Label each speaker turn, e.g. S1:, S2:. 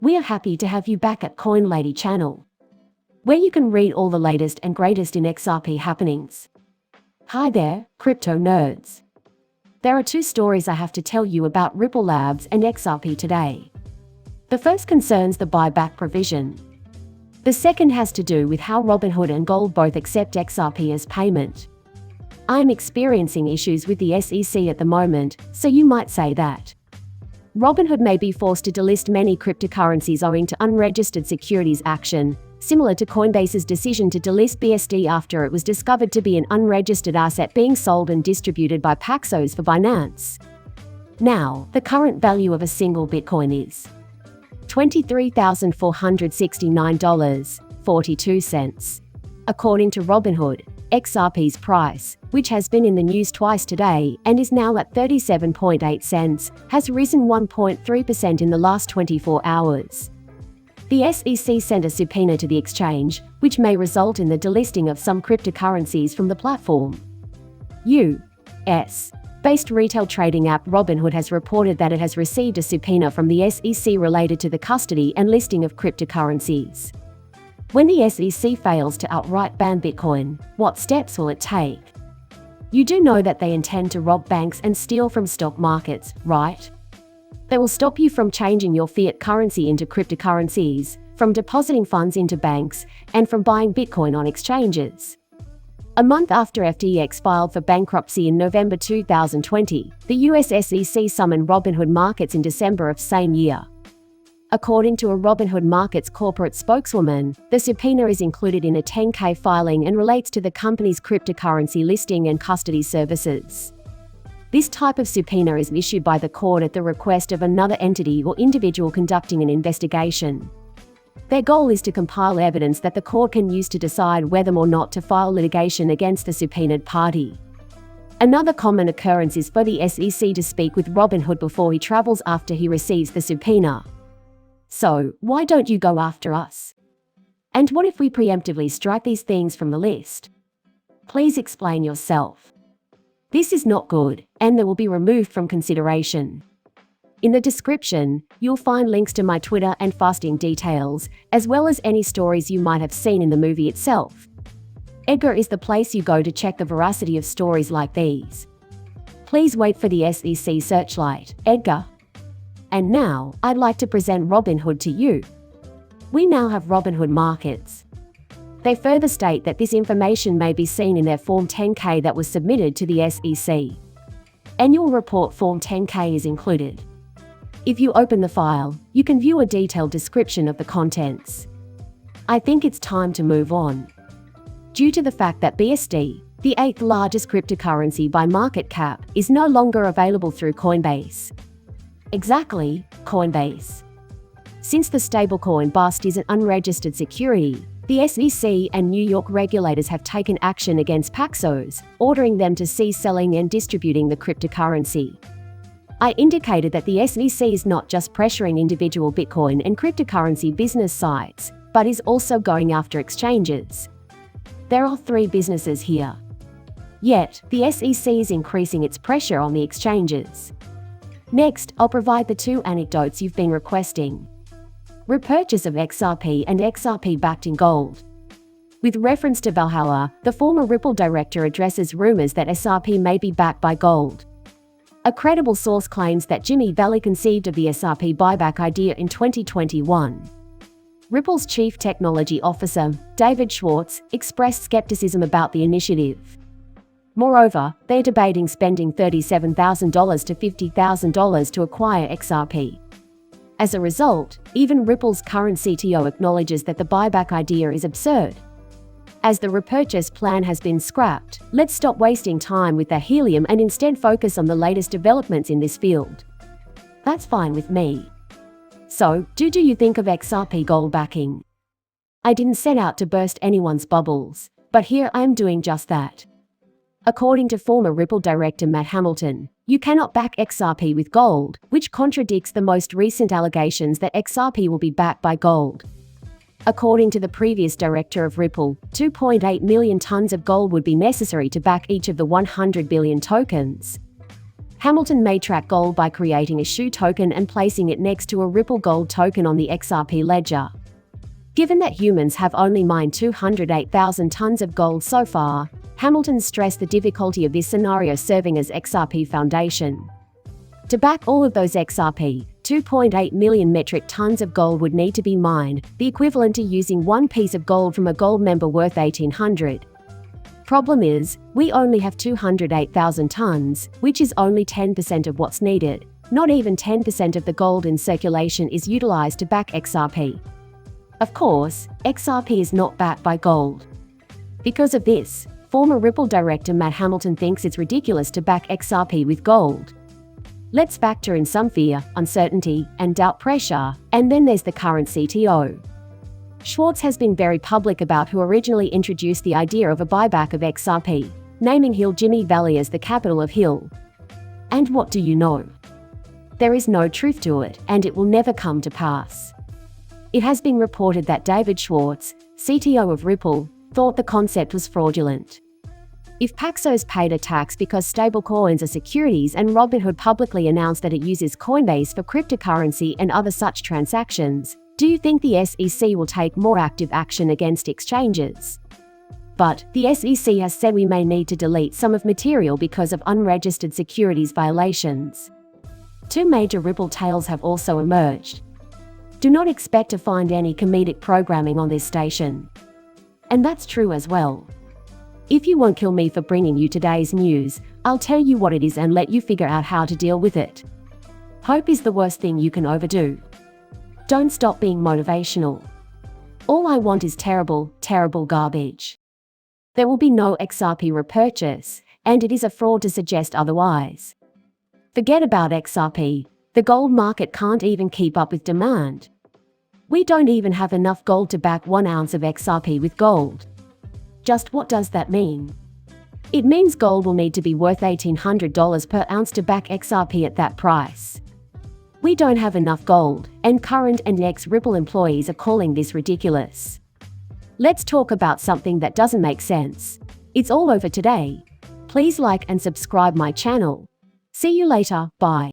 S1: We are happy to have you back at Coin Lady channel, where you can read all the latest and greatest in XRP happenings. Hi there, crypto nerds. There are two stories I have to tell you about Ripple Labs and XRP today. The first concerns the buyback provision. The second has to do with how Robinhood and Gold both accept XRP as payment. I am experiencing issues with the SEC at the moment, so you might say that Robinhood may be forced to delist many cryptocurrencies owing to unregistered securities action, similar to Coinbase's decision to delist BSD after it was discovered to be an unregistered asset being sold and distributed by Paxos for Binance. Now, the current value of a single Bitcoin is $23,469.42. According to Robinhood, XRP's price, which has been in the news twice today and is now at 37.8 cents, has risen 1.3% in the last 24 hours. The SEC sent a subpoena to the exchange, which may result in the delisting of some cryptocurrencies from the platform. US-based retail trading app Robinhood has reported that it has received a subpoena from the SEC related to the custody and listing of cryptocurrencies. When the SEC fails to outright ban Bitcoin, what steps will it take? You do know that they intend to rob banks and steal from stock markets, right? They will stop you from changing your fiat currency into cryptocurrencies, from depositing funds into banks, and from buying Bitcoin on exchanges. A month after FTX filed for bankruptcy in November 2020, the US SEC summoned Robinhood Markets in December of same year. According to a Robinhood Markets corporate spokeswoman, the subpoena is included in a 10-K filing and relates to the company's cryptocurrency listing and custody services. This type of subpoena is issued by the court at the request of another entity or individual conducting an investigation. Their goal is to compile evidence that the court can use to decide whether or not to file litigation against the subpoenaed party. Another common occurrence is for the SEC to speak with Robinhood before he travels after he receives the subpoena. So, why don't you go after us? And what if we preemptively strike these things from the list? Please explain yourself. This is not good, and they will be removed from consideration. In the description, you'll find links to my Twitter and fasting details, as well as any stories you might have seen in the movie itself. Edgar is the place you go to check the veracity of stories like these. Please wait for the SEC searchlight, Edgar. And now, I'd like to present Robinhood to you. We now have Robinhood Markets. They further state that this information may be seen in their Form 10-K that was submitted to the SEC. Annual Report Form 10-K is included. If you open the file, you can view a detailed description of the contents. I think it's time to move on. Due to the fact that BSD, the 8th largest cryptocurrency by market cap, is no longer available through Coinbase. Exactly, Coinbase. Since the stablecoin bust is an unregistered security, the SEC and New York regulators have taken action against Paxos, ordering them to cease selling and distributing the cryptocurrency. I indicated that the SEC is not just pressuring individual Bitcoin and cryptocurrency business sites, but is also going after exchanges. There are 3 businesses here. Yet, the SEC is increasing its pressure on the exchanges. Next, I'll provide the 2 anecdotes you've been requesting. Repurchase of XRP and XRP backed in gold. With reference to Valhalla, the former Ripple director addresses rumors that SRP may be backed by gold. A credible source claims that Jimmy Valley conceived of the SRP buyback idea in 2021. Ripple's chief technology officer, David Schwartz, expressed skepticism about the initiative. Moreover, they're debating spending $37,000 to $50,000 to acquire XRP. As a result, even Ripple's current CTO acknowledges that the buyback idea is absurd. As the repurchase plan has been scrapped, let's stop wasting time with the helium and instead focus on the latest developments in this field. That's fine with me. So, do you think of XRP gold backing? I didn't set out to burst anyone's bubbles, but here I am doing just that. According to former Ripple director Matt Hamilton, you cannot back XRP with gold, which contradicts the most recent allegations that XRP will be backed by gold. According to the previous director of Ripple, 2.8 million tons of gold would be necessary to back each of the 100 billion tokens. Hamilton may track gold by creating a shoe token and placing it next to a Ripple gold token on the XRP ledger. Given that humans have only mined 208,000 tons of gold so far, Hamilton stressed the difficulty of this scenario serving as XRP foundation. To back all of those XRP, 2.8 million metric tons of gold would need to be mined, the equivalent to using one piece of gold from a gold member worth 1,800. Problem is, we only have 208,000 tons, which is only 10% of what's needed. Not even 10% of the gold in circulation is utilized to back XRP. Of course, XRP is not backed by gold. Because of this, former Ripple director Matt Hamilton thinks it's ridiculous to back XRP with gold. Let's factor in some fear, uncertainty, and doubt pressure, and then there's the current CTO. Schwartz has been very public about who originally introduced the idea of a buyback of XRP, naming Hill Jimmy Valley as the capital of Hill. And what do you know? There is no truth to it, and it will never come to pass. It has been reported that David Schwartz, CTO of Ripple, thought the concept was fraudulent. If Paxos paid a tax because stablecoins are securities and Robinhood publicly announced that it uses Coinbase for cryptocurrency and other such transactions, do you think the SEC will take more active action against exchanges? But the SEC has said we may need to delete some of material because of unregistered securities violations. Two major Ripple tales have also emerged. Do not expect to find any comedic programming on this station. And that's true as well. If you won't kill me for bringing you today's news, I'll tell you what it is and let you figure out how to deal with it. Hope is the worst thing you can overdo. Don't stop being motivational. All I want is terrible, terrible garbage. There will be no XRP repurchase, and it is a fraud to suggest otherwise. Forget about XRP, the gold market can't even keep up with demand. We don't even have enough gold to back 1 ounce of XRP with gold. Just what does that mean? It means gold will need to be worth $1,800 per ounce to back XRP at that price. We don't have enough gold, and current and ex-Ripple employees are calling this ridiculous. Let's talk about something that doesn't make sense. It's all over today. Please like and subscribe my channel. See you later, bye.